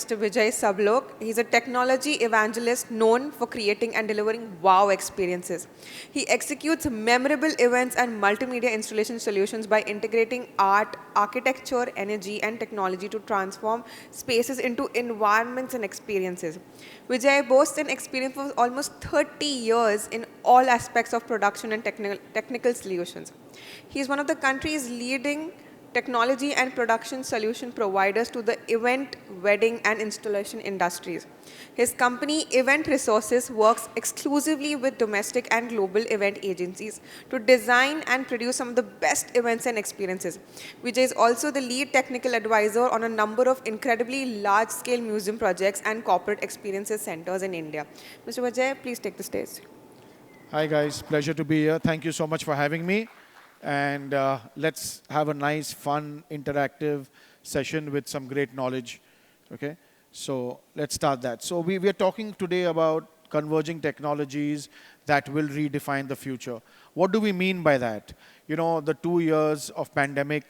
Mr. Vijay Sablok. He's a technology evangelist known for creating and delivering wow experiences. He executes memorable events and multimedia installation solutions by integrating art, architecture, energy, and technology to transform spaces into environments and experiences. Vijay boasts an experience of almost 30 years in all aspects of production and technical solutions. He is one of the country's leading technology and production solution providers to the event, wedding, and installation industries. His company, Event Resources, works exclusively with domestic and global event agencies to design and produce some of the best events and experiences. Vijay is also the lead technical advisor on a number of incredibly large-scale museum projects and corporate experiences centers in India. Mr. Vijay, please take the stage. Hi guys, pleasure to be here. Thank you so much for having me. And let's have a nice, fun, interactive session with some great knowledge. Okay, so let's start that. So we are talking today about converging technologies that will redefine the future. What do we mean by that? You know, the 2 years of pandemic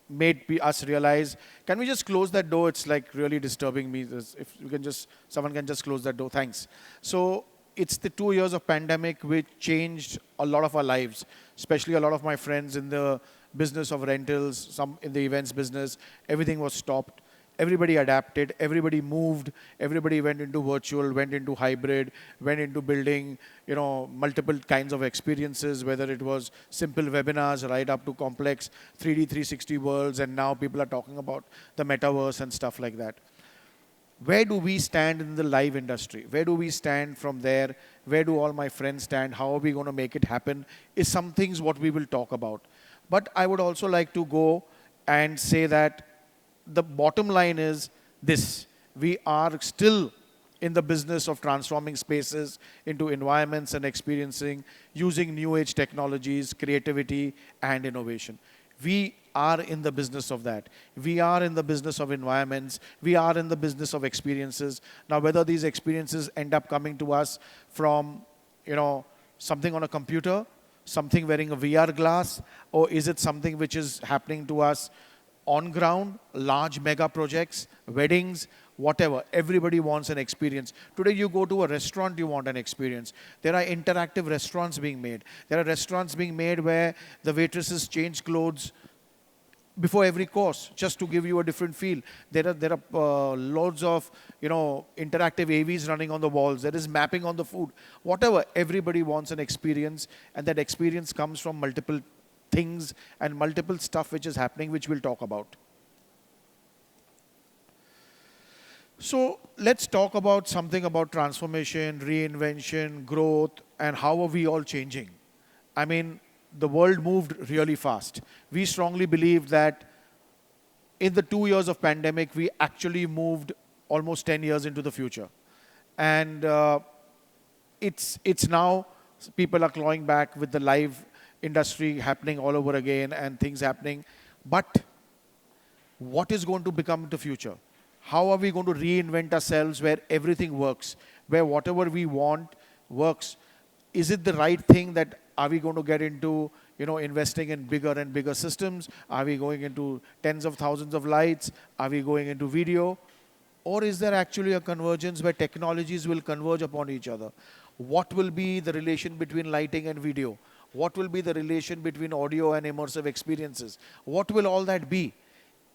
made us realize, can we just close that door? It's like really disturbing me. If you can just, someone can just close that door, thanks. So it's the 2 years of pandemic which changed a lot of our lives, especially a lot of my friends in the business of rentals, some in the events business. Everything was stopped. Everybody adapted, everybody moved, everybody went into virtual, went into hybrid, went into building, you know, multiple kinds of experiences, whether it was simple webinars right up to complex 3D 360 worlds, and now people are talking about the metaverse and stuff like that. Where do we stand in the live industry? Where do we stand from there? Where do all my friends stand? How are we going to make it happen? Is some things what we will talk about. But I would also like to go and say that the bottom line is this. We are still in the business of transforming spaces into environments and experiencing using new age technologies, creativity, and innovation. We are in the business of that. We are in the business of environments. We are in the business of experiences. Now, whether these experiences end up coming to us from, you know, something on a computer, something wearing a VR glass, or is it something which is happening to us on ground, large mega projects, weddings, whatever. Everybody wants an experience. Today you go to a restaurant, you want an experience. There are interactive restaurants being made. There are restaurants being made where the waitresses change clothes before every course, just to give you a different feel. There are loads of, you know, interactive AVs running on the walls. There is mapping on the food. Whatever, everybody wants an experience, and that experience comes from multiple things and multiple stuff which is happening, which we'll talk about. So let's talk about something about transformation, reinvention, growth, and how are we all changing. I mean, the world moved really fast. We strongly believe that in the 2 years of pandemic, we actually moved almost 10 years into the future. And it's now, people are clawing back with the live industry happening all over again and things happening. But what is going to become the future? How are we going to reinvent ourselves where everything works, where whatever we want works? Is it the right thing that are we going to get into, you know, investing in bigger and bigger systems? Are we going into tens of thousands of lights? Are we going into video? Or is there actually a convergence where technologies will converge upon each other? What will be the relation between lighting and video? What will be the relation between audio and immersive experiences? What will all that be?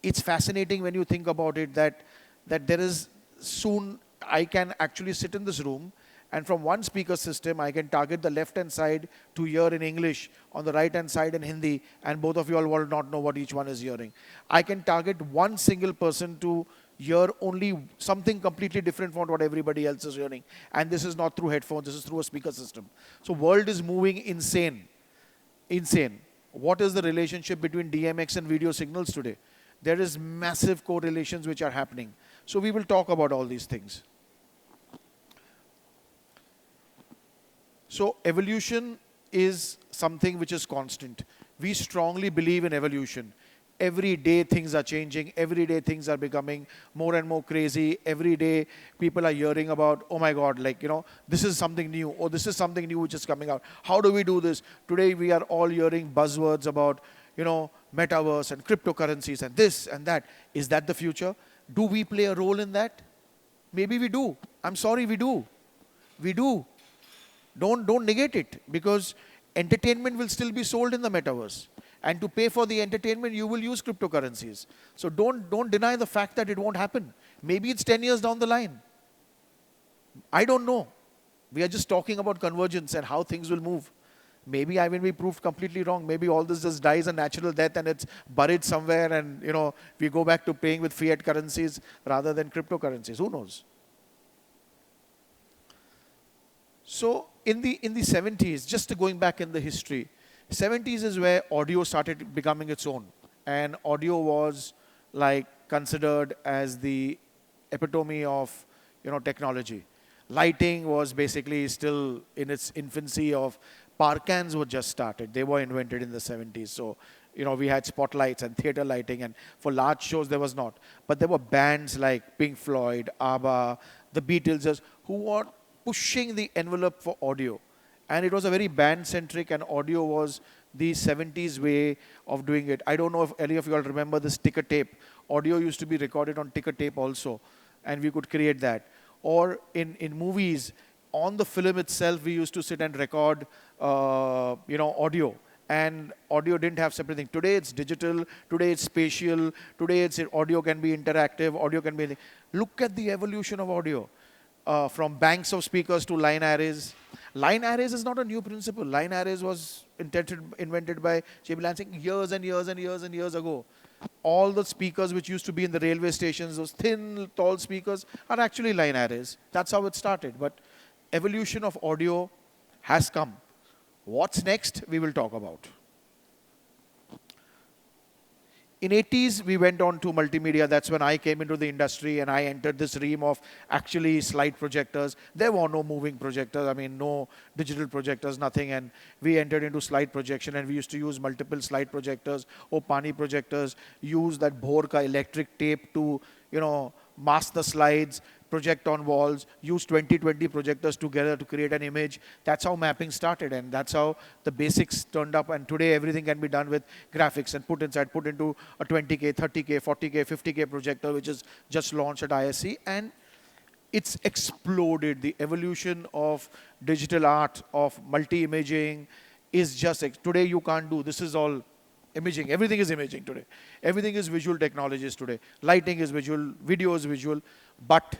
It's fascinating when you think about it that there is soon, I can actually sit in this room and from one speaker system, I can target the left-hand side to hear in English, on the right-hand side in Hindi, and both of you all will not know what each one is hearing. I can target one single person to hear only something completely different from what everybody else is hearing. And this is not through headphones, this is through a speaker system. So world is moving insane. Insane. What is the relationship between DMX and video signals today? There is massive correlations which are happening. So we will talk about all these things. So evolution is something which is constant. We strongly believe in evolution. Every day things are changing. Every day things are becoming more and more crazy. Every day people are hearing about, oh my God, like, you know, this is something new, or this is something new which is coming out. How do we do this? Today we are all hearing buzzwords about, you know, metaverse and cryptocurrencies and this and that. Is that the future? Do we play a role in that? Maybe we do. I'm sorry, we do. We do. Don't negate it, because entertainment will still be sold in the metaverse. And to pay for the entertainment, you will use cryptocurrencies. So don't deny the fact that it won't happen. Maybe it's 10 years down the line. I don't know. We are just talking about convergence and how things will move. Maybe I will be proved completely wrong. Maybe all this just dies a natural death and it's buried somewhere, and we go back to paying with fiat currencies rather than cryptocurrencies. Who knows? So in the 70s, just going back in the history, 70s is where audio started becoming its own. And audio was like considered as the epitome of technology. Lighting was basically still in its infancy of parkans were just started. They were invented in the 70s. So, we had spotlights and theater lighting, and for large shows there was not. But there were bands like Pink Floyd, ABBA, the Beatles, who were pushing the envelope for audio. And it was a very band-centric, and audio was the 70s way of doing it. I don't know if any of you all remember this ticker tape. Audio used to be recorded on ticker tape also, and we could create that. Or in movies, on the film itself, we used to sit and record, audio. And audio didn't have separate things. Today it's digital, today it's spatial, today audio can be interactive, audio can be... Look at the evolution of audio. From banks of speakers to line arrays. Line arrays is not a new principle. Line arrays was invented by J.B. Lansing years and years and years and years ago. All the speakers which used to be in the railway stations, those thin, tall speakers, are actually line arrays. That's how it started. But evolution of audio has come. What's next, we will talk about. In 80s, we went on to multimedia. That's when I came into the industry and I entered this realm of actually slide projectors. There were no moving projectors. I mean, no digital projectors, nothing. And we entered into slide projection, and we used to use multiple slide projectors or pani projectors, use that Bhor electric tape to, mask the slides, project on walls, use 20 projectors together to create an image. That's how mapping started, and that's how the basics turned up. And today everything can be done with graphics and put into a 20K, 30K, 40K, 50K projector, which is just launched at ISC, and it's exploded. The evolution of digital art, of multi-imaging is just, today you can't do, this is all imaging. Everything is imaging today. Everything is visual technologies today. Lighting is visual, video is visual, but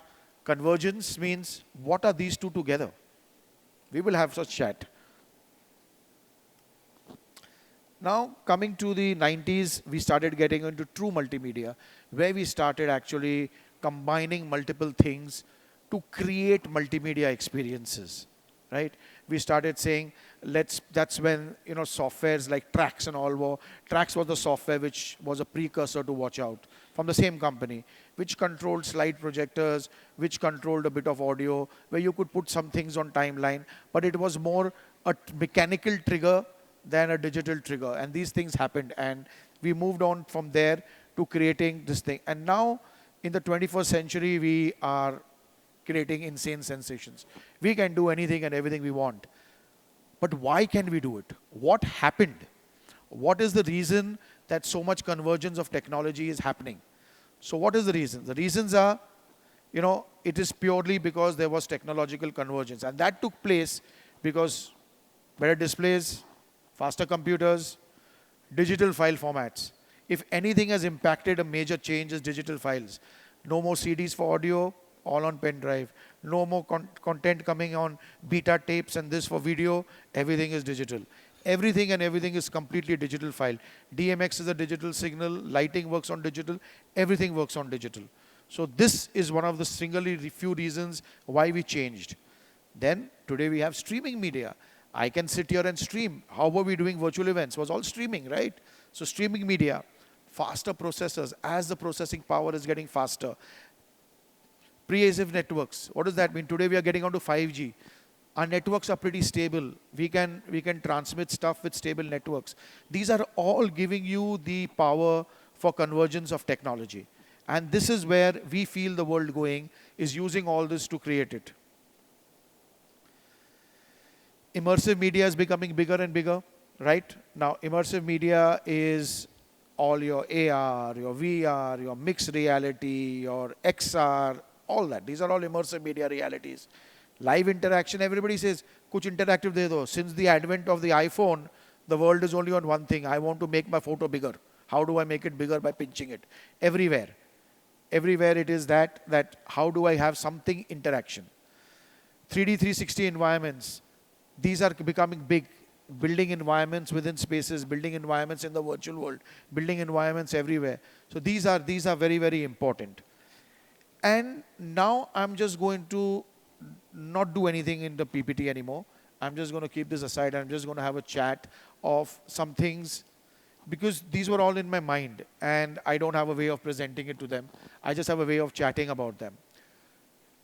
convergence means, what are these two together? We will have such chat. Now, coming to the 90s, we started getting into true multimedia, where we started actually combining multiple things to create multimedia experiences, right? We started saying, that's when, softwares like Trax and all were. Trax was the software which was a precursor to Watch Out, from the same company, which controlled slide projectors, which controlled a bit of audio, where you could put some things on timeline, but it was more a mechanical trigger than a digital trigger. And these things happened, and we moved on from there to creating this thing. And now, in the 21st century, we are creating insane sensations. We can do anything and everything we want. But why can we do it? What happened? What is the reason that so much convergence of technology is happening? So what is the reason? The reasons are, it is purely because there was technological convergence. And that took place because better displays, faster computers, digital file formats. If anything has impacted a major change is digital files. No more CDs for audio, all on pen drive. No more content coming on beta tapes and this for video. Everything is digital. Everything and everything is completely digital file. DMX is a digital signal. Lighting works on digital. Everything works on digital. So this is one of the singularly few reasons why we changed. Then today we have streaming media. I can sit here and stream. How were we doing virtual events? It was all streaming, right? So streaming media, faster processors. As the processing power is getting faster, pre-ASIV networks. What does that mean? Today we are getting onto 5G. Our networks are pretty stable. We can transmit stuff with stable networks. These are all giving you the power for convergence of technology. And this is where we feel the world going, is using all this to create it. Immersive media is becoming bigger and bigger, right? Now, immersive media is all your AR, your VR, your mixed reality, your XR, all that. These are all immersive media realities. Live interaction, everybody says, kuch interactive de do. Since the advent of the iPhone, the world is only on one thing. I want to make my photo bigger. How do I make it bigger? By pinching it. Everywhere. Everywhere it is that how do I have something interaction. 3D 360 environments. These are becoming big. Building environments within spaces, building environments in the virtual world, building environments everywhere. So these are very, very important. And now I'm just going to not do anything in the PPT anymore. I'm just going to keep this aside. I'm just going to have a chat of some things because these were all in my mind and I don't have a way of presenting it to them. I just have a way of chatting about them.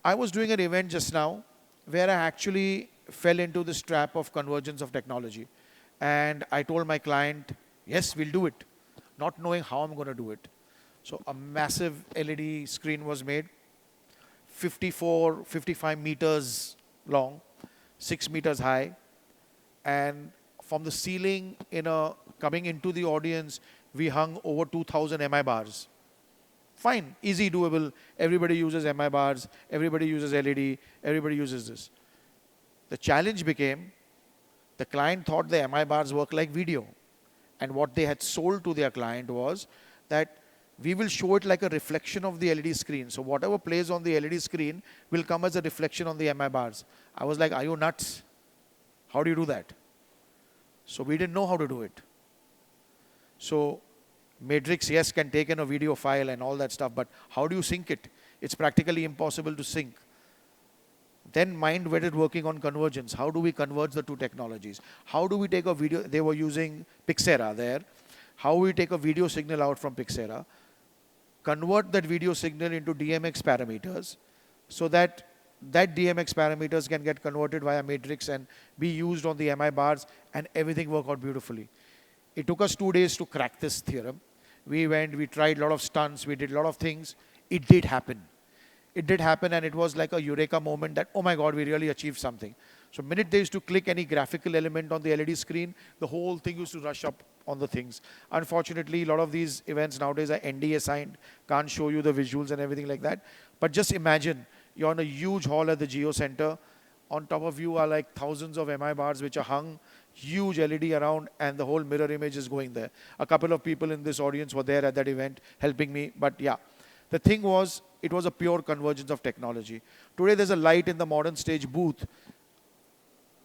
I was doing an event just now where I actually fell into this trap of convergence of technology. And I told my client, yes, we'll do it, not knowing how I'm going to do it. So a massive LED screen was made, 54, 55 meters long, 6 meters high. And from the ceiling, coming into the audience, we hung over 2,000 MI bars. Fine, easy, doable. Everybody uses MI bars, everybody uses LED, everybody uses this. The challenge became, the client thought the MI bars work like video. And what they had sold to their client was that we will show it like a reflection of the LED screen. So whatever plays on the LED screen will come as a reflection on the MI bars. I was like, are you nuts? How do you do that? So we didn't know how to do it. So Matrix, yes, can take in a video file and all that stuff, but how do you sync it? It's practically impossible to sync. Then mind went working on convergence. How do we converge the two technologies? How do we take a video? They were using Pixera there. How we take a video signal out from Pixera, convert that video signal into DMX parameters so that DMX parameters can get converted via Matrix and be used on the MI bars and everything work out beautifully. It took us 2 days to crack this theorem. We went, we tried a lot of stunts, we did a lot of things. It did happen. It did happen and it was like a eureka moment that, oh my God, we really achieved something. So minute they used to click any graphical element on the LED screen, the whole thing used to rush up on the things. Unfortunately, a lot of these events nowadays are NDA signed, can't show you the visuals and everything like that. But just imagine, you're in a huge hall at the Geo Center. On top of you are like thousands of MI bars which are hung, huge LED around, and the whole mirror image is going there. A couple of people in this audience were there at that event helping me, but yeah. The thing was, it was a pure convergence of technology. Today there's a light in the modern stage booth.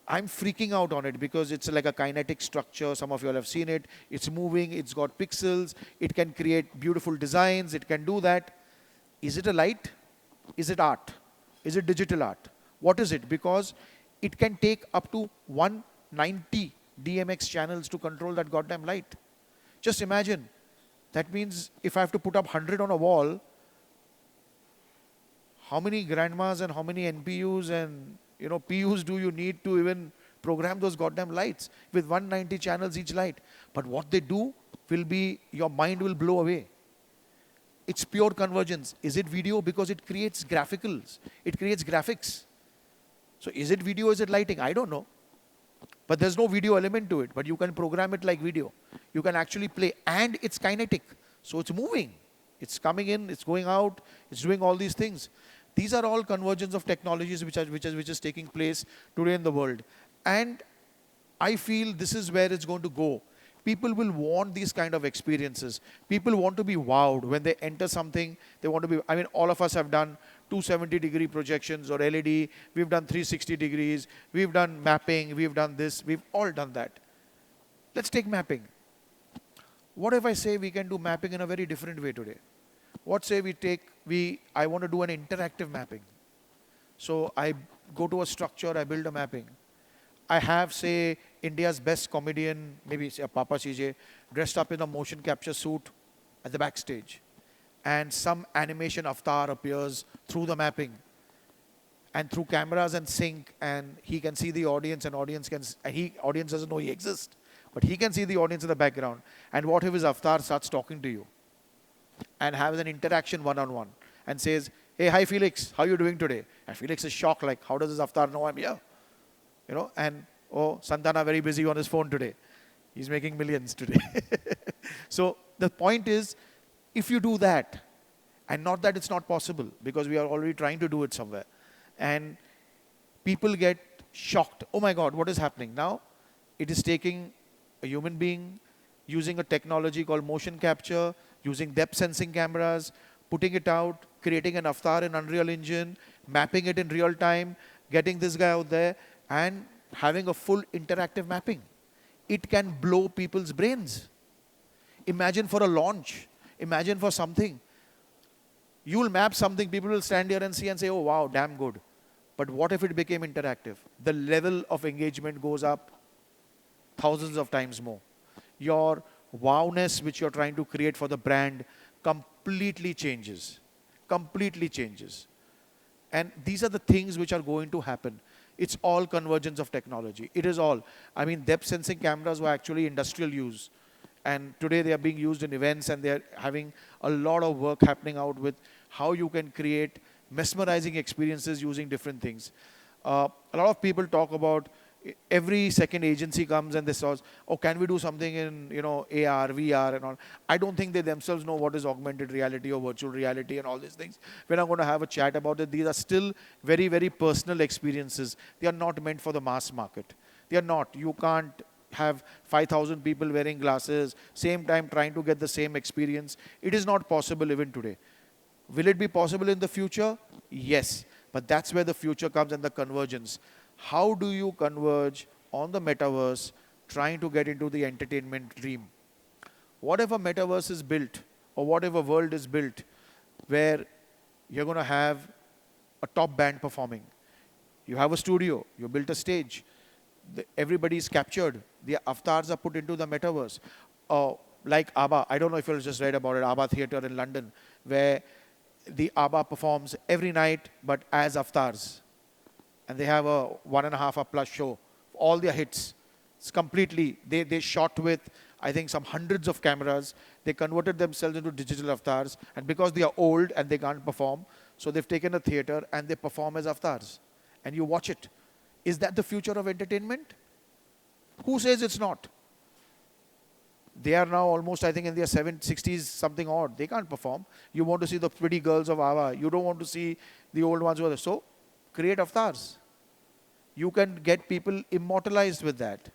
I'm freaking out on it because it's like a kinetic structure. Some of you all have seen it. It's moving, it's got pixels, it can create beautiful designs, it can do that. Is it a light? Is it art? Is it digital art? What is it? Because it can take up to 190 DMX channels to control that goddamn light. Just imagine. That means if I have to put up 100 on a wall, how many grandmas and how many NPUs and PUs do you need to even program those goddamn lights with 190 channels each light? But what they do will be, your mind will blow away. It's pure convergence. Is it video? Because it creates graphicals. It creates graphics. So is it video? Is it lighting? I don't know. But there's no video element to it. But you can program it like video. You can actually play. And it's kinetic. So it's moving. It's coming in. It's going out. It's doing all these things. These are all convergence of technologies which is taking place today in the world. And I feel this is where it's going to go. People will want these kind of experiences. People want to be wowed when they enter something. They want to be, I mean, all of us have done 270-degree projections or LED. We've done 360 degrees. We've done mapping. We've done this. We've all done that. Let's take mapping. What if I say we can do mapping in a very different way today? What say I want to do an interactive mapping. So I go to a structure, I build a mapping. I have, say, India's best comedian, maybe say Papa CJ, dressed up in a motion capture suit at the backstage. And some animation avatar appears through the mapping. And through cameras and sync, and he can see the audience, and audience doesn't know he exists. But he can see the audience in the background. And what if his avatar starts talking to you? And has an interaction one-on-one and says, hey, hi Felix, how are you doing today? And Felix is shocked, like, how does his avatar know I'm here? And oh, Santana very busy on his phone today. He's making millions today. So the point is, if you do that, And not that it's not possible, because we are already trying to do it somewhere. And people get shocked. Oh my God, what is happening? Now, it is taking a human being, using a technology called motion capture, using depth sensing cameras, putting it out, creating an avatar in Unreal Engine, mapping it in real time, getting this guy out there, and having a full interactive mapping. It can blow people's brains. Imagine for a launch. Imagine for something. You will map something, people will stand here and see and say, oh wow, damn good. But what if it became interactive? The level of engagement goes up thousands of times more. Your wowness which you're trying to create for the brand completely changes. Completely changes. And these are the things which are going to happen. It's all convergence of technology. It is all. I mean, depth sensing cameras were actually industrial use. And today they are being used in events, and they're having a lot of work happening out with how you can create mesmerizing experiences using different things. A lot of people talk about every second agency comes and they say, oh, can we do something in AR, VR and all. I don't think they themselves know what is augmented reality or virtual reality and all these things. We're not going to have a chat about it. These are still very, very personal experiences. They are not meant for the mass market. They are not. You can't have 5,000 people wearing glasses, same time trying to get the same experience. It is not possible even today. Will it be possible in the future? Yes. But that's where the future comes, and the convergence. How do you converge on the metaverse trying to get into the entertainment dream? Whatever metaverse is built, or whatever world is built, where you're going to have a top band performing. You have a studio, you built a stage, everybody is captured, the avatars are put into the metaverse. Like ABBA, I don't know if you just read about it, ABBA Theatre in London, where the ABBA performs every night, but as avatars. And they have a 1.5 hour plus show, all their hits. It's completely, they shot with, I think, some hundreds of cameras. They converted themselves into digital avatars. And because they are old and they can't perform, so they've taken a theater and they perform as avatars. And you watch it. Is that the future of entertainment? Who says it's not? They are now almost, I think, in their 60s, something odd. They can't perform. You want to see the pretty girls of ABBA. You don't want to see the old ones who are there. So, create avatars. You can get people immortalized with that.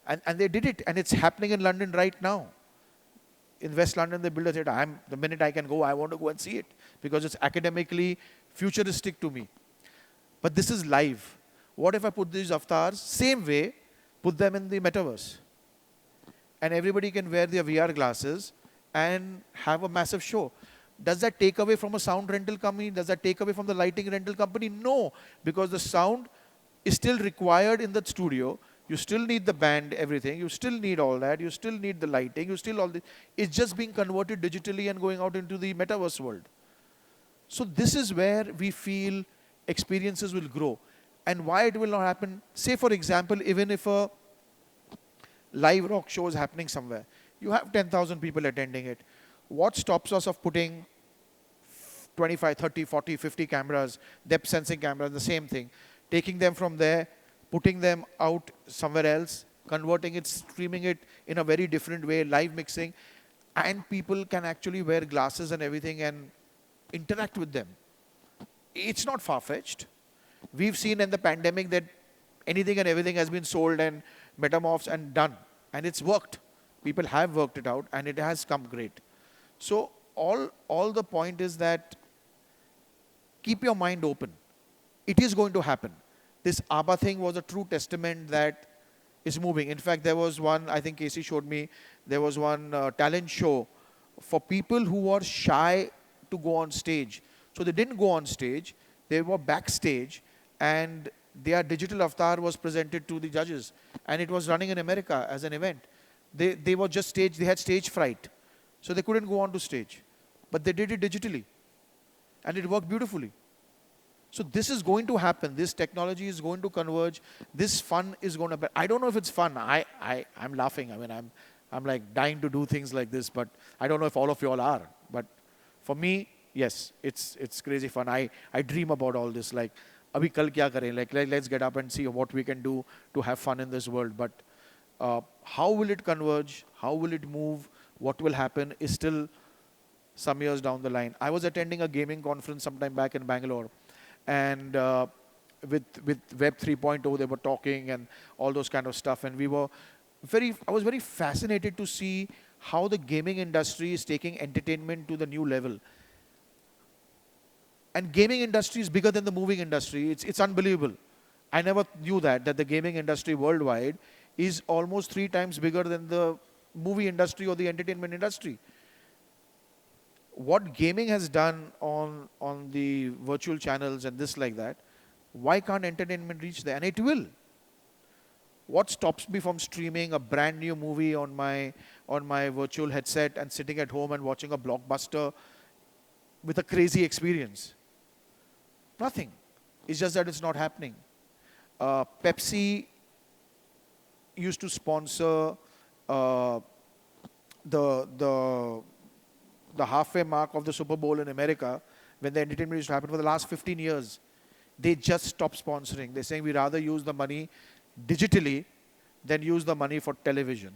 And they did it. And it's happening in London right now. In West London, they build a theatre. The minute I can go, I want to go and see it. Because it's academically futuristic to me. But this is live. What if I put these avatars, same way, put them in the metaverse? And everybody can wear their VR glasses and have a massive show. Does that take away from a sound rental company? Does that take away from the lighting rental company? No, because the sound is still required in the studio. You still need the band, everything. You still need all that. You still need the lighting. You still all this. It's just being converted digitally and going out into the metaverse world. So this is where we feel experiences will grow. And why it will not happen? Say, for example, even if a live rock show is happening somewhere, you have 10,000 people attending it. What stops us of putting 25, 30, 40, 50 cameras, depth sensing cameras, the same thing, taking them from there, putting them out somewhere else, converting it, streaming it in a very different way, live mixing, and people can actually wear glasses and everything and interact with them. It's not far-fetched. We've seen in the pandemic that anything and everything has been sold and metamorphs and done. And it's worked. People have worked it out and it has come great. So all the point is that keep your mind open. It is going to happen. This ABBA thing was a true testament that is moving. In fact, there was one, I think Casey showed me, there was one talent show for people who were shy to go on stage. So they didn't go on stage, they were backstage, and their digital avatar was presented to the judges. And it was running in America as an event. They were just stage, they had stage fright. So they couldn't go on to stage. But they did it digitally. And it worked beautifully. So this is going to happen. This technology is going to converge. This fun is going to be. I don't know if it's fun. I'm laughing. I mean, I'm like dying to do things like this. But I don't know if all of you all are. But for me, yes, it's crazy fun. I dream about all this. Like, abhi kal kya kare? Like, let's get up and see what we can do to have fun in this world. But how will it converge? How will it move? What will happen is still some years down the line. I was attending a gaming conference sometime back in Bangalore, and with Web 3.0 they were talking and all those kind of stuff, and I was very fascinated to see how the gaming industry is taking entertainment to the new level. And gaming industry is bigger than the moving industry. It's unbelievable. I never knew that the gaming industry worldwide is almost 3 times bigger than the movie industry or the entertainment industry. What gaming has done on the virtual channels and this like that, why can't entertainment reach there? And it will. What stops me from streaming a brand new movie on my virtual headset and sitting at home and watching a blockbuster with a crazy experience? Nothing. It's just that it's not happening. Pepsi used to sponsor the halfway mark of the Super Bowl in America when the entertainment used to happen for the last 15 years. They just stopped sponsoring. They're saying we rather use the money digitally than use the money for television.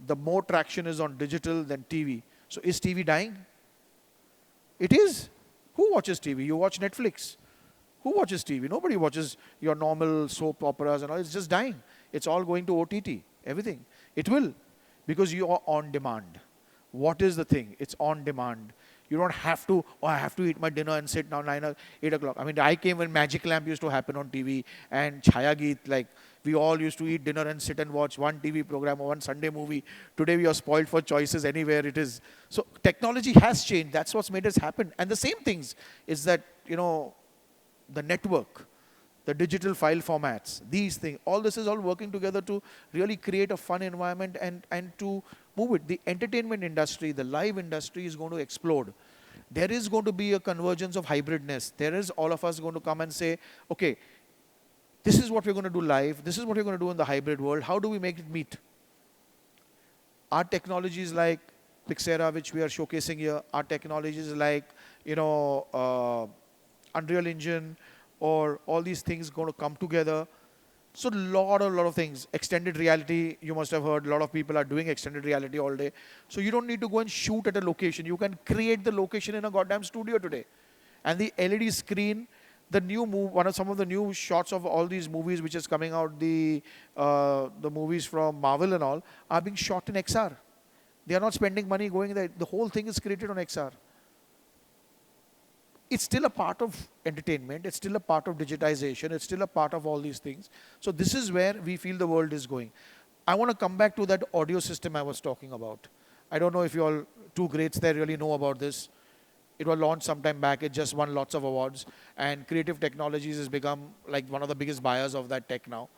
The more traction is on digital than TV. So is TV dying? It is. Who watches TV? You watch Netflix. Who watches TV? Nobody watches your normal soap operas and all. It's just dying. It's all going to OTT. Everything. It will. Because you are on demand. What is the thing? It's on demand. You don't have to, oh, I have to eat my dinner and sit now 8 o'clock. I mean, I came when Magic Lamp used to happen on TV and Chhaya Geet, like we all used to eat dinner and sit and watch one TV program or one Sunday movie. Today we are spoiled for choices anywhere it is. So technology has changed. That's what's made us happen. And the same things is that, the network, the digital file formats, these things, all this is all working together to really create a fun environment and to move it. The entertainment industry, the live industry is going to explode. There is going to be a convergence of hybridness. There is all of us going to come and say, okay, this is what we're going to do live. This is what we're going to do in the hybrid world. How do we make it meet? Our technologies like Pixera, which we are showcasing here, our technologies like, Unreal Engine, or all these things going to come together. So a lot of things. Extended reality, you must have heard, a lot of people are doing extended reality all day. So you don't need to go and shoot at a location. You can create the location in a goddamn studio today. And the LED screen, some of the new shots of all these movies which is coming out, the movies from Marvel and all, are being shot in XR. They are not spending money going there. The whole thing is created on XR. It's still a part of entertainment. It's still a part of digitization. It's still a part of all these things. So this is where we feel the world is going. I want to come back to that audio system I was talking about. I don't know if you all, two greats there, really know about this. It was launched some time back. It just won lots of awards. And Creative Technologies has become like one of the biggest buyers of that tech now.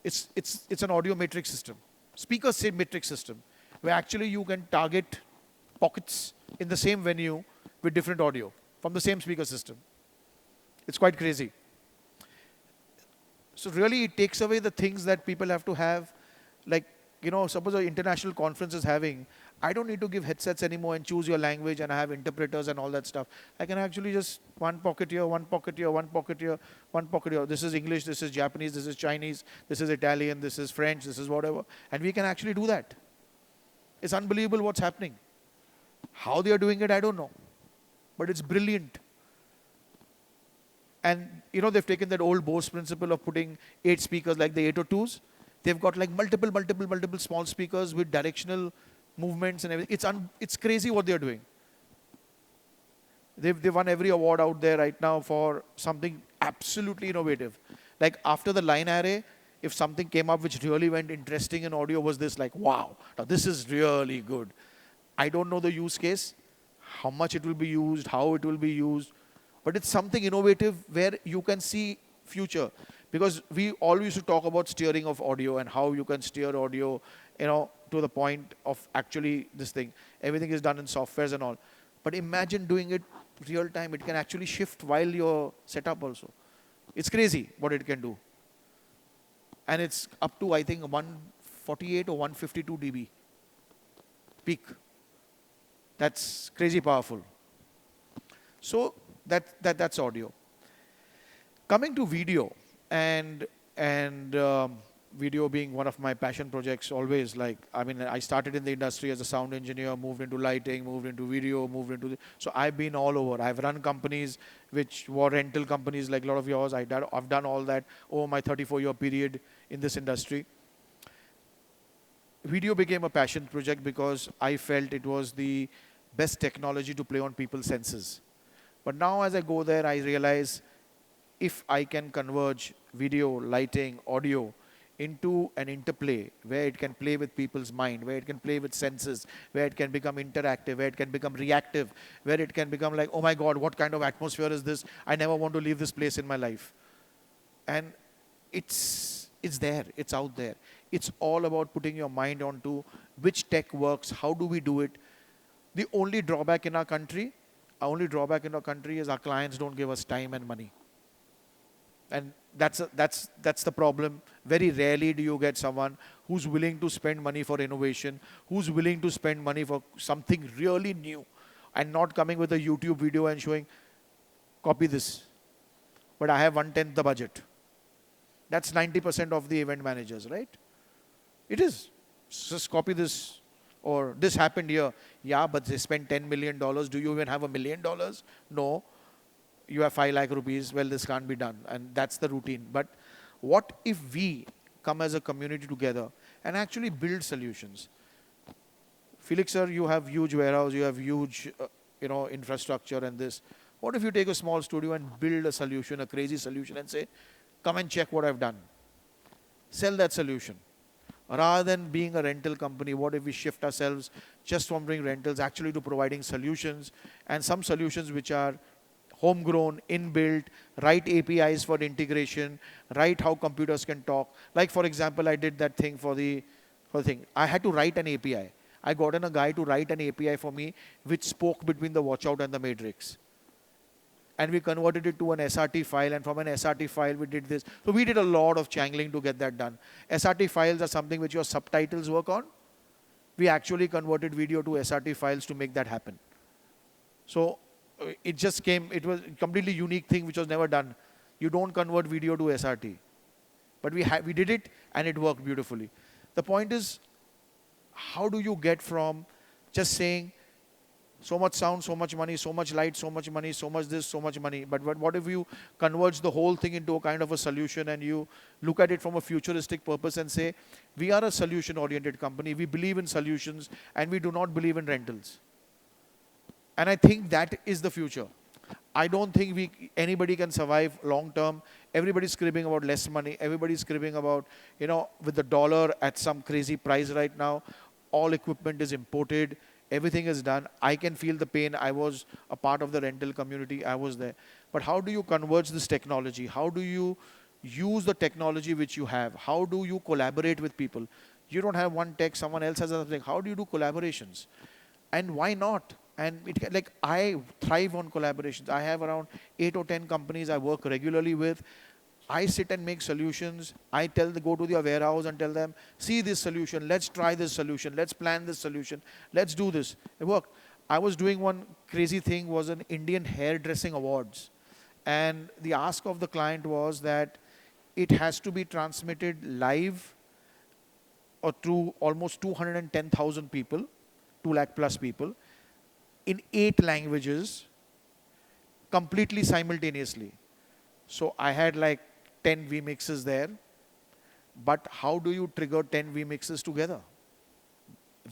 It's an audio matrix system. Speaker matrix system. Where actually you can target pockets in the same venue with different audio from the same speaker system. It's quite crazy. So really it takes away the things that people have to have. Like, suppose an international conference is having, I don't need to give headsets anymore and choose your language and I have interpreters and all that stuff. I can actually just one pocket here, one pocket here, one pocket here, one pocket here. This is English, this is Japanese, this is Chinese, this is Italian, this is French, this is whatever. And we can actually do that. It's unbelievable what's happening. How they are doing it, I don't know. But it's brilliant. And they've taken that old Bose principle of putting 8 speakers like the 802s. They've got like multiple small speakers with directional movements and everything. It's crazy what they're doing. They've won every award out there right now for something absolutely innovative. Like after the line array, if something came up which really went interesting in audio was this, like, wow, now this is really good. I don't know the use case, how much it will be used, how it will be used, but it's something innovative where you can see future. Because we all used to talk about steering of audio and how you can steer audio, to the point of actually this thing. Everything is done in softwares and all. But imagine doing it real time. It can actually shift while you're set up also. It's crazy what it can do. And it's up to, I think, 148 or 152 dB peak. That's crazy powerful. So that's audio. Coming to video and video being one of my passion projects always. Like, I mean, I started in the industry as a sound engineer, moved into lighting, moved into video, moved into so I've been all over. I've run companies which were rental companies like a lot of yours. I've done all that over my 34-year period in this industry. Video became a passion project because I felt it was the best technology to play on people's senses. But now as I go there, I realize if I can converge video, lighting, audio into an interplay where it can play with people's mind, where it can play with senses, where it can become interactive, where it can become reactive, where it can become like, oh my God, what kind of atmosphere is this? I never want to leave this place in my life. And it's there, it's out there. It's all about putting your mind onto which tech works, how do we do it. The only drawback in our country is our clients don't give us time and money. And that's the problem. Very rarely do you get someone who's willing to spend money for innovation, who's willing to spend money for something really new, and not coming with a YouTube video and showing, copy this, but I have 1/10 the budget. That's 90% of the event managers, right? It is. Just copy this, or this happened here. Yeah, but they spent $10 million. Do you even have $1 million? No. You have 5 lakh rupees. Well, this can't be done. And that's the routine. But what if we come as a community together and actually build solutions? Felix sir, you have huge warehouse, you have huge infrastructure and this. What if you take a small studio and build a solution, a crazy solution, and say, come and check what I've done. Sell that solution. Rather than being a rental company, what if we shift ourselves just from doing rentals actually to providing solutions, and some solutions which are homegrown, inbuilt, write APIs for integration, write how computers can talk. Like for example, I did that thing for the thing. I had to write an API. I got in a guy to write an API for me which spoke between the watchout and the matrix. And we converted it to an SRT file, and from an SRT file we did this. So we did a lot of changling to get that done. SRT files are something which your subtitles work on. We actually converted video to SRT files to make that happen. So it just came, it was a completely unique thing which was never done. You don't convert video to SRT. But we did it and it worked beautifully. The point is, how do you get from just saying, so much sound, so much money, so much light, so much money, so much this, so much money. But what if you converge the whole thing into a kind of a solution, and you look at it from a futuristic purpose and say, we are a solution-oriented company. We believe in solutions and we do not believe in rentals. And I think that is the future. I don't think anybody can survive long term. Everybody's screaming about less money. Everybody's screaming about, with the dollar at some crazy price right now, all equipment is imported. Everything is done. I can feel the pain. I was a part of the rental community. I was there. But how do you converge this technology? How do you use the technology which you have? How do you collaborate with people? You don't have one tech, someone else has another thing. How do you do collaborations? And why not? And I thrive on collaborations. I have around 8 or 10 companies I work regularly with. I sit and make solutions. I go to their warehouse and tell them, see this solution, let's try this solution, let's plan this solution, let's do this. It worked. I was doing one crazy thing, was an Indian hairdressing awards. And the ask of the client was that it has to be transmitted live or through almost 210,000 people, 2 lakh plus people, in 8 languages, completely simultaneously. So I had like 10 vmixes there, but how do you trigger 10 vmixes together?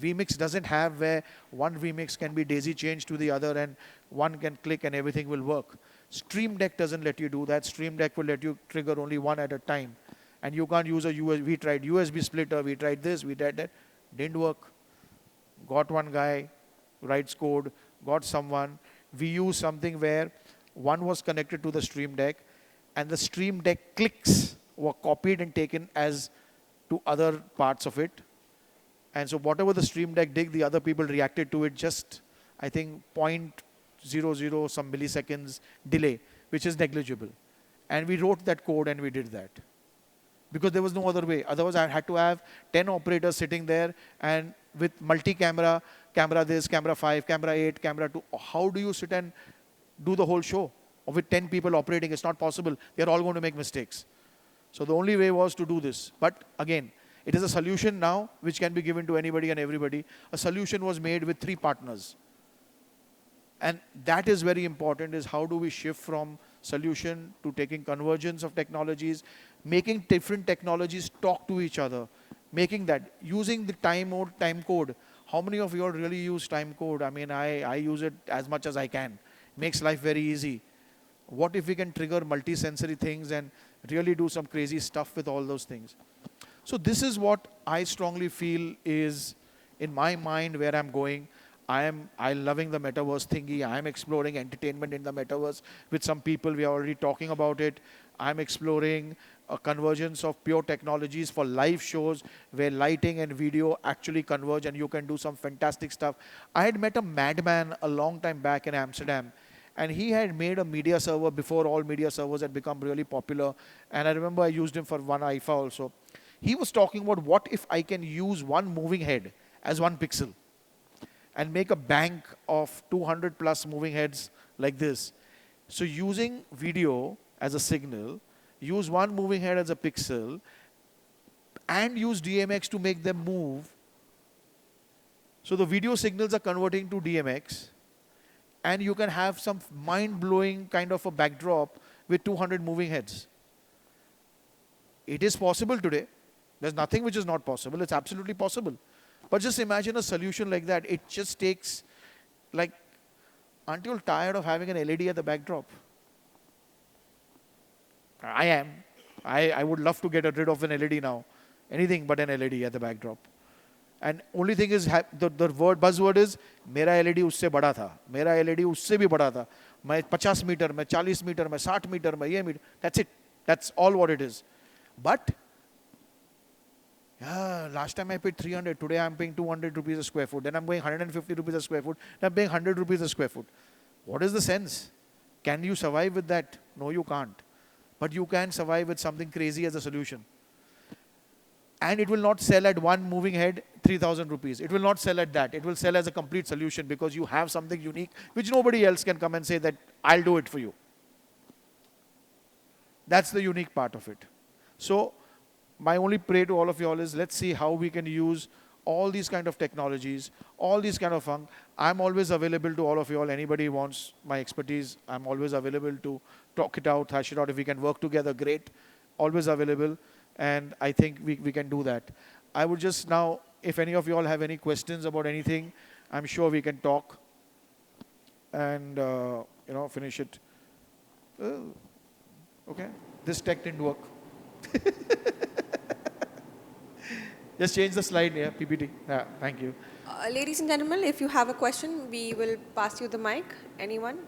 Vmix doesn't have where one vmix can be daisy changed to the other and one can click and everything will work. Stream Deck doesn't let you do that. Stream Deck will let you trigger only one at a time. And you can't use a USB. We tried USB splitter, we tried this, we tried that. Didn't work. Got one guy, writes code, got someone. We used something where one was connected to the Stream Deck, and the Stream Deck clicks were copied and taken as to other parts of it. And so whatever the Stream Deck did, the other people reacted to it just, I think, 0.00 some milliseconds delay, which is negligible. And we wrote that code and we did that. Because there was no other way. Otherwise, I had to have 10 operators sitting there and with multi-camera, camera this, camera 5, camera 8, camera 2. How do you sit and do the whole show? Or with 10 people operating, it's not possible. They're all going to make mistakes. So the only way was to do this. But again, it is a solution now which can be given to anybody and everybody. A solution was made with 3 partners. And that is very important, is how do we shift from solution to taking convergence of technologies, making different technologies talk to each other, making that, using the time code. How many of you all really use time code? I mean, I use it as much as I can. Makes life very easy. What if we can trigger multi-sensory things and really do some crazy stuff with all those things? So this is what I strongly feel is in my mind where I'm going. I'm loving the metaverse thingy. I'm exploring entertainment in the metaverse with some people. We are already talking about it. I'm exploring a convergence of pure technologies for live shows where lighting and video actually converge and you can do some fantastic stuff. I had met a madman a long time back in Amsterdam, and he had made a media server before all media servers had become really popular. And I remember I used him for one IFA also. He was talking about what if I can use one moving head as 1 pixel and make a bank of 200 plus moving heads like this. So using video as a signal, use one moving head as a pixel, and use DMX to make them move. So the video signals are converting to DMX, and you can have some mind-blowing kind of a backdrop with 200 moving heads. It is possible today. There's nothing which is not possible. It's absolutely possible. But just imagine a solution like that. It just takes, like, aren't you all tired of having an LED at the backdrop? I am. I would love to get rid of an LED now. Anything but an LED at the backdrop. And only thing is, the word buzzword is, मेरा LED उससे बड़ा था, मेरा LED उससे भी बड़ा था, मैं 50 मीटर, मैं 40 मीटर, मैं 60 मीटर, मैं ये metre. That's it. That's all what it is. But yeah, last time I paid 300. Today I'm paying 200 rupees a square foot. Then I'm going 150 rupees a square foot. Then I'm paying 100 rupees a square foot. What is the sense? Can you survive with that? No, you can't. But you can survive with something crazy as a solution. And it will not sell at one moving head 3,000 rupees. It will not sell at that. It will sell as a complete solution because you have something unique which nobody else can come and say that I'll do it for you. That's the unique part of it. So my only prayer to all of you all is, let's see how we can use all these kind of technologies, all these kind of fun. I'm always available to all of you all. Anybody wants my expertise, I'm always available to talk it out, hash it out. If we can work together, great. Always available. And I think we can do that. I would just now, if any of you all have any questions about anything, I'm sure we can talk and finish it. Okay, this tech didn't work. Just change the slide here, PPT. Yeah, thank you. Ladies and gentlemen, if you have a question, we will pass you the mic. Anyone?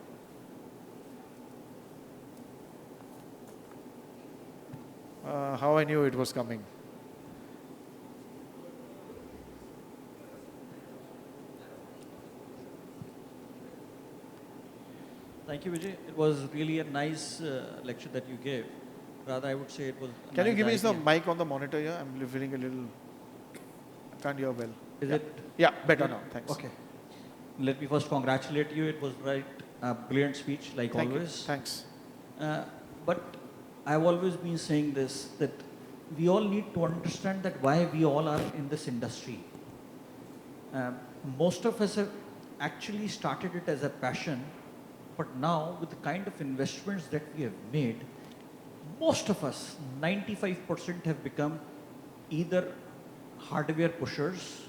How I knew it was coming. Thank you, Vijay. It was really a nice lecture that you gave. Rather, I would say it was a Can you nice give me idea. the mic on the monitor here? I'm feeling a little, I can't hear well. Is Yeah. it? Yeah, better now. Thanks. Okay. Let me first congratulate you. It was a brilliant speech, like Thank you. always. Thanks. But I've always been saying this, that we all need to understand that why we all are in this industry. Most of us have actually started it as a passion, but now with the kind of investments that we have made, most of us, 95% have become either hardware pushers,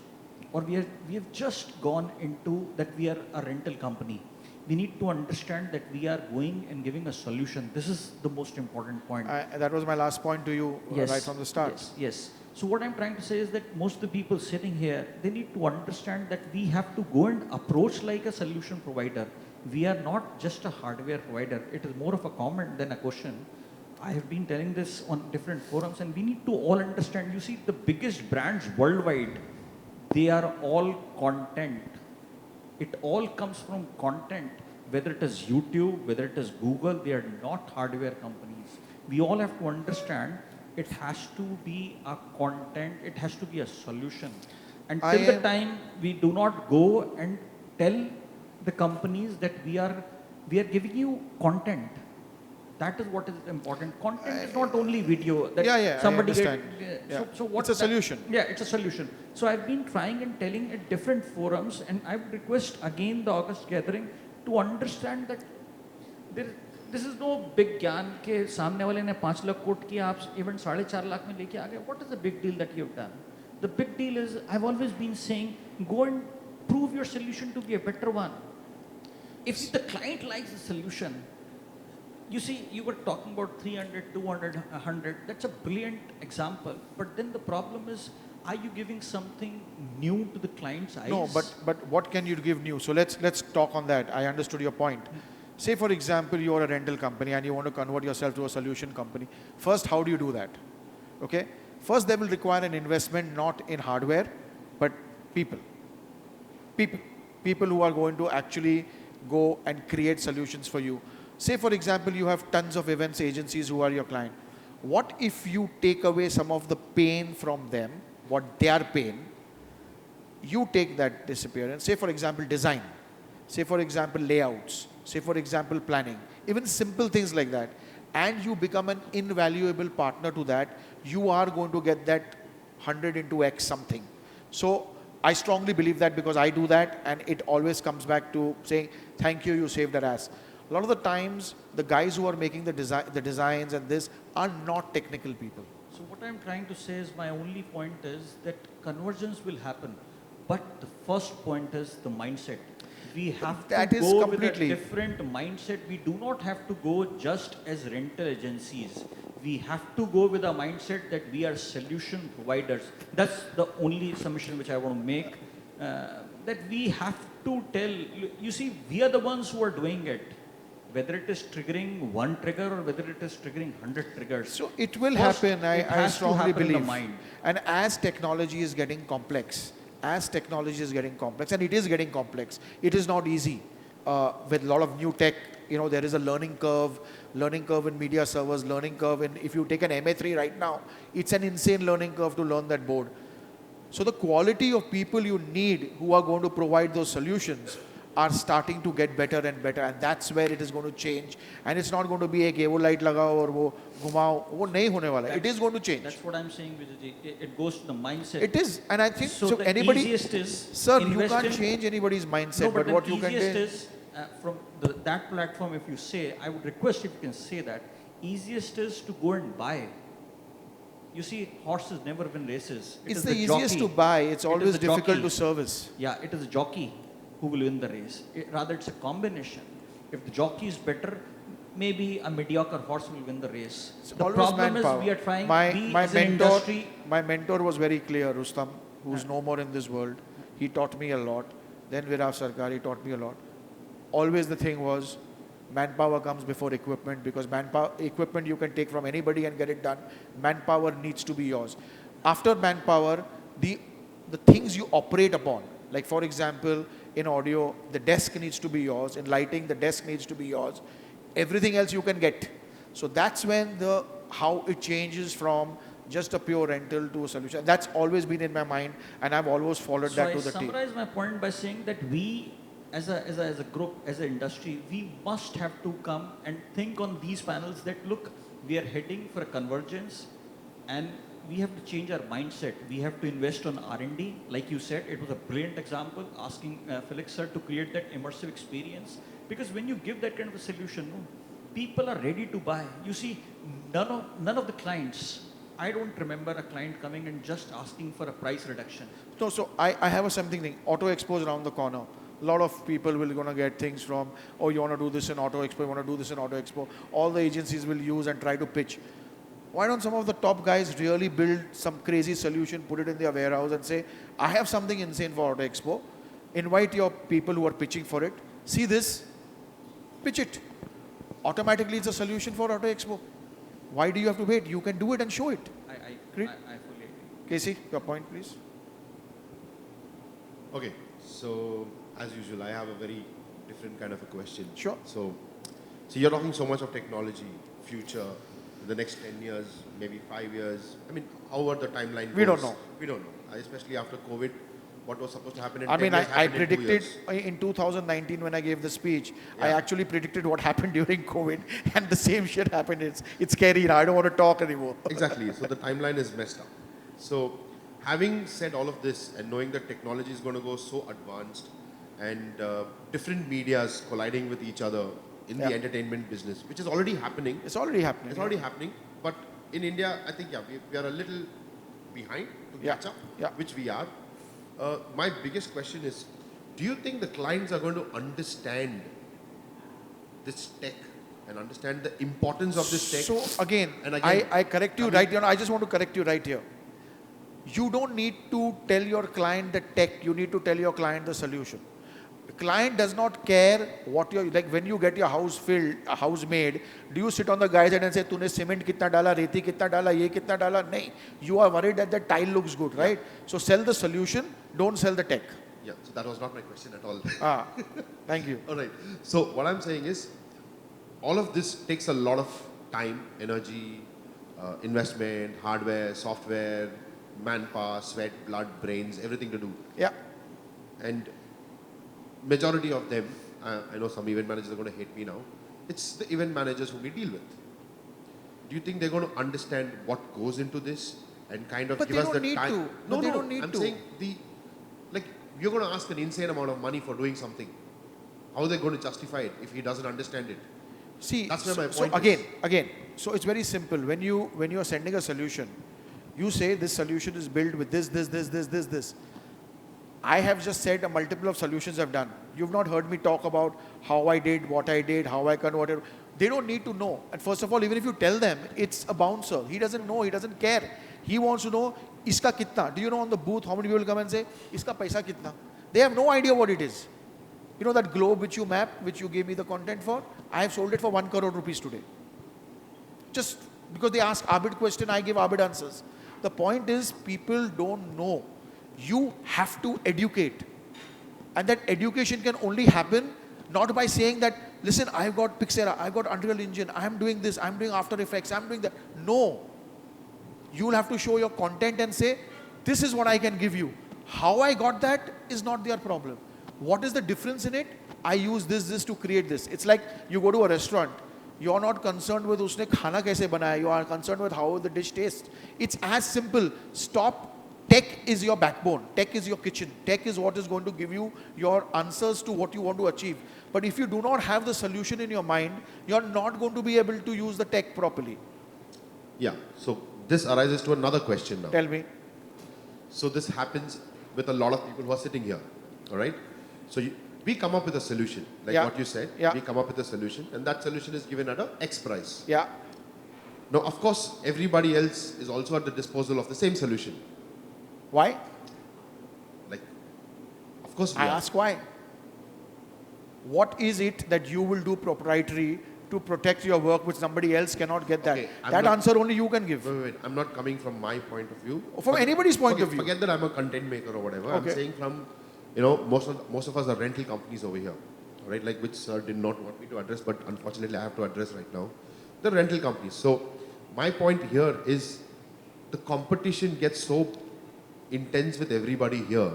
or we have just gone into that we are a rental company. We need to understand that we are going and giving a solution. This is the most important point. That was my last point to you right from the start. Yes, yes. So what I'm trying to say is that most of the people sitting here, they need to understand that we have to go and approach like a solution provider. We are not just a hardware provider. It is more of a comment than a question. I have been telling this on different forums, and we need to all understand. You see, the biggest brands worldwide, they are all content. It all comes from content, whether it is YouTube, whether it is Google, they are not hardware companies. We all have to understand it has to be a content, it has to be a solution. Until the time we do not go and tell the companies that we are giving you content, That is what is important. Content is not only video. That I somebody understand. So what It's a solution. it's a solution. So I've been trying and telling at different forums, and I would request again the August gathering to understand that this is no big ज्ञान के सामने वाले ने 5 lakh coat किया आप event 4.5 lakh में लेके आ गए. What is the big deal that you've done? The big deal is I've always been saying go and prove your solution to be a better one. If the client likes the solution, you see, you were talking about 300, 200, 100. That's a brilliant example. But then the problem is, are you giving something new to the client's eyes? No, but what can you give new? So let's talk on that. I understood your point. Say, for example, you are a rental company and you want to convert yourself to a solution company. First, how do you do that? Okay? First, they will require an investment not in hardware, but people. People who are going to actually go and create solutions for you. Say, for example, you have tons of events agencies who are your client. What if you take away some of the pain from them, what their pain, you take that disappearance. Say, for example, design. Say, for example, layouts. Say, for example, planning. Even simple things like that. And you become an invaluable partner to that, you are going to get that 100 into X something. So I strongly believe that because I do that, and it always comes back to saying, thank you, you saved our ass. A lot of the times, the guys who are making the designs and this are not technical people. So what I'm trying to say is, my only point is that convergence will happen. But the first point is the mindset. We have That to is go completely with a different mindset. We do not have to go just as rental agencies. We have to go with a mindset that we are solution providers. That's the only submission which I want to make. That we have to tell, you see, we are the ones who are doing it. Whether it is triggering one trigger or whether it is triggering 100 triggers. So it will First, happen, it I has to strongly happen in the believe. mind. And as technology is getting complex, and it is getting complex, it is not easy. With a lot of new tech, there is a learning curve in media servers, learning curve in, if you take an MA3 right now, it's an insane learning curve to learn that board. So the quality of people you need who are going to provide those solutions are starting to get better and better, and that's where it is going to change. And it's not going to be a wo light lagao or wo ghumao, wo nahi hone wala. It is going to change. That's what I'm saying, Vijay. It goes to the mindset. It is, and I think so the anybody, easiest is, sir, you can't change anybody's mindset, no, but what you can do is from that platform, if you say, I would request if you can say that, easiest is to go and buy. You see, horses never win races. It's the easiest to buy. It's always difficult to service. Yeah, it is a jockey who will win the race. Rather, it's a combination. If the jockey is better, maybe a mediocre horse will win the race. The problem is we are trying, my mentor was very clear, Rustam, who's no more in this world. He taught me a lot. Then Virav Sarkari taught me a lot. Always the thing was, manpower comes before equipment, because equipment you can take from anybody and get it done. Manpower needs to be yours. After manpower, the things you operate upon, like for example, in audio, the desk needs to be yours. In lighting, the desk needs to be yours. Everything else you can get. So that's when how it changes from just a pure rental to a solution. That's always been in my mind, and I've always followed that to the T. So I summarize my point by saying that we, as a group, as an industry, we must have to come and think on these panels that, look, we are heading for a convergence, and we have to change our mindset. We have to invest on R&D. Like you said, it was a brilliant example, asking Felix sir to create that immersive experience. Because when you give that kind of a solution, people are ready to buy. You see, none of the clients, I don't remember a client coming and just asking for a price reduction. No, so I have a something thing. Auto Expo is around the corner. A lot of people will gonna get things from, oh, you want to do this in Auto Expo, you want to do this in Auto Expo. All the agencies will use and try to pitch. Why don't some of the top guys really build some crazy solution, put it in their warehouse and say, I have something insane for Auto Expo. Invite your people who are pitching for it. See this, pitch it. Automatically it's a solution for Auto Expo. Why do you have to wait? You can do it and show it. I Great. fully agree. Casey, your point please. Okay, so as usual, I have a very different kind of a question. Sure. So you're talking so much of technology, future, the next 10 years, maybe 5 years. I mean, however the timeline goes. We don't know. We don't know. Especially after COVID, what was supposed to happen in I 10 mean, years I happened in 2 predicted years. in 2019 when I gave the speech, I Yeah. actually predicted what happened during COVID, and the same shit happened. It's scary now. I don't want to talk anymore. Exactly. So the timeline is messed up. So having said all of this and knowing that technology is going to go so advanced and different medias colliding with each other in the Yeah. entertainment business, which is already happening. It's already happening. It's already happening. But in India, I think, yeah, we are a little behind to Yeah. catch up, Yeah. which we are. My biggest question is, do you think the clients are going to understand this tech and understand the importance of this tech? So again, And again, I correct you I mean- right here. I just want to correct you right here. You don't need to tell your client the tech. You need to tell your client the solution. The client does not care what you're like when you get your house filled, a house made. Do you sit on the guy's head and say, "तूने cement कितना डाला, रेती कितना डाला, ये कितना डाला?" नहीं. You are worried that the tile looks good, right? So sell the solution. Don't sell the tech. Yeah, so that was not my question at all. Ah, thank you. All right. So what I'm saying is, all of this takes a lot of time, energy, investment, hardware, software, manpower, sweat, blood, brains, everything to do. Yeah. And majority of them, I know some event managers are going to hate me now. It's the event managers whom we deal with. Do you think they're going to understand what goes into this and kind of But give they us don't the need time? to. No, But they no. don't need I'm to. saying you're going to ask an insane amount of money for doing something. How are they going to justify it if he doesn't understand it? See, That's where so, my so point is. again, so it's very simple. When you are sending a solution, you say this solution is built with this. I have just said a multiple of solutions I've done. You've not heard me talk about how I did, what I did, how I converted. They don't need to know. And first of all, even if you tell them, it's a bouncer. He doesn't know. He doesn't care. He wants to know, iska kitna. Do you know on the booth how many people come and say, iska paisa kitna? They have no idea what it is. You know that globe which you map, which you gave me the content for? I have sold it for 1 crore rupees today. Just because they ask Abid question, I give Abid answers. The point is, people don't know. You have to educate. And that education can only happen not by saying that, listen, I've got Pixera, I've got Unreal Engine, I'm doing this, I'm doing After Effects, I'm doing that. No. You'll have to show your content and say, this is what I can give you. How I got that is not their problem. What is the difference in it? I use this to create this. It's like you go to a restaurant. You're not concerned with usne khana kaise banaya. You are concerned with how the dish tastes. It's as simple. Stop. Tech is your backbone. Tech is your kitchen. Tech is what is going to give you your answers to what you want to achieve. But if you do not have the solution in your mind, you're not going to be able to use the tech properly. Yeah. So this arises to another question now. Tell me. So this happens with a lot of people who are sitting here. All right. So we come up with a solution, like Yeah. what you said. Yeah. We come up with a solution, and that solution is given at a X price. Yeah. Now, of course, everybody else is also at the disposal of the same solution. Why? Like, of course, we I are. ask why. What is it that you will do proprietary to protect your work which somebody else cannot get that? Okay, I'm That not- answer only you can give. Wait. I'm not coming from my point of view. From anybody's point of view. Forget that I'm a content maker or whatever. Okay. I'm saying from, most of us are rental companies over here, right? Like which sir did not want me to address, but unfortunately I have to address right now. The rental companies. So my point here is the competition gets so intense with everybody here.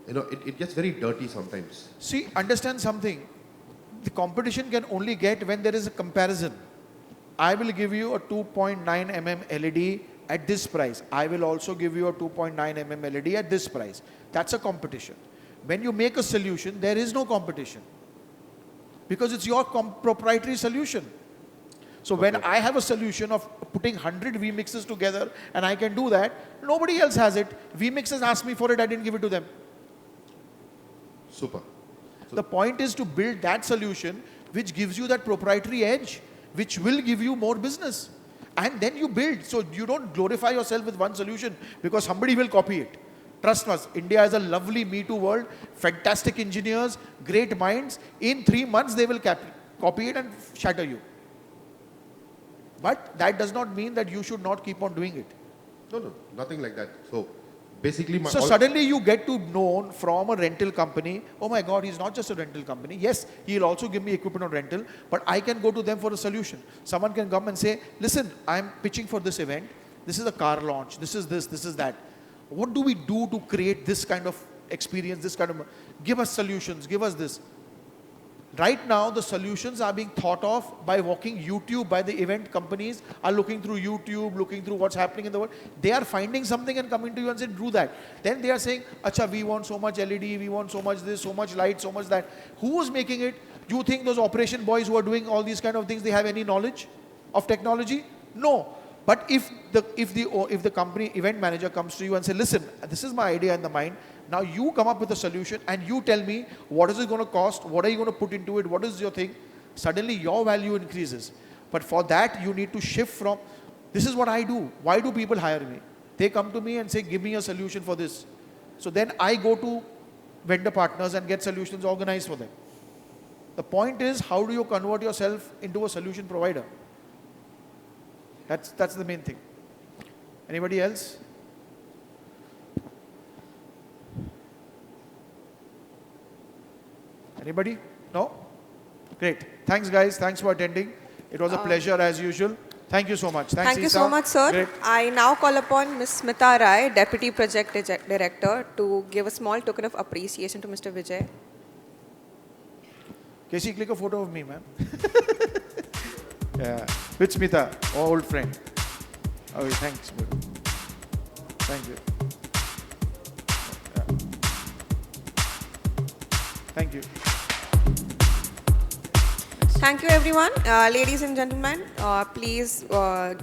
It gets very dirty sometimes. See, understand something. The competition can only get when there is a comparison. I will give you a 2.9 mm LED at this price. I will also give you a 2.9 mm LED at this price. That's a competition. When you make a solution, there is no competition. Because it's your proprietary solution. So when I have a solution of putting 100 vmixes together and I can do that, nobody else has it. vmixes asked me for it, I didn't give it to them. Super. The point is to build that solution which gives you that proprietary edge, which will give you more business. And then you build. So you don't glorify yourself with one solution because somebody will copy it. Trust us, India is a lovely Me Too world, fantastic engineers, great minds. In 3 months they will copy it and shatter you. But that does not mean that you should not keep on doing it. No, nothing like that. So basically, So suddenly you get to know from a rental company, oh my God, he's not just a rental company. Yes, he'll also give me equipment on rental, but I can go to them for a solution. Someone can come and say, listen, I'm pitching for this event. This is a car launch. This is this is that. What do we do to create this kind of experience, this kind of, give us solutions, give us this. Right now, the solutions are being thought of by walking YouTube, by the event companies are looking through YouTube, looking through what's happening in the world. They are finding something and coming to you and saying, do that. Then they are saying, Acha, we want so much LED, we want so much this, so much light, so much that. Who is making it? Do you think those operation boys who are doing all these kind of things, they have any knowledge of technology? No. But if the company event manager comes to you and say, listen, this is my idea in the mind. Now you come up with a solution and you tell me what is it going to cost, what are you going to put into it, what is your thing. Suddenly your value increases. But for that you need to shift from, this is what I do. Why do people hire me? They come to me and say, give me a solution for this. So then I go to vendor partners and get solutions organized for them. The point is, how do you convert yourself into a solution provider? That's the main thing. Anybody else? Anybody? No? Great. Thanks guys. Thanks for attending. It was a pleasure as usual. Thank you so much. Thanks, Thank you Isa. so much, sir. Great. I now call upon Ms. Smita Rai, Deputy Project Director, to give a small token of appreciation to Mr. Vijay. Casey, click a photo of me, ma'am. Yeah. With Smita, our old friend. Oh, thanks. Thank you. Yeah. Thank you. Thank you, everyone. Ladies and gentlemen, please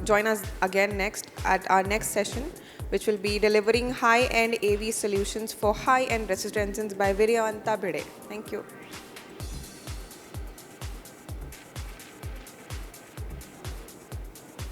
join us again next at our next session, which will be delivering high-end AV solutions for high-end residences by Viryavanta Bide. Thank you.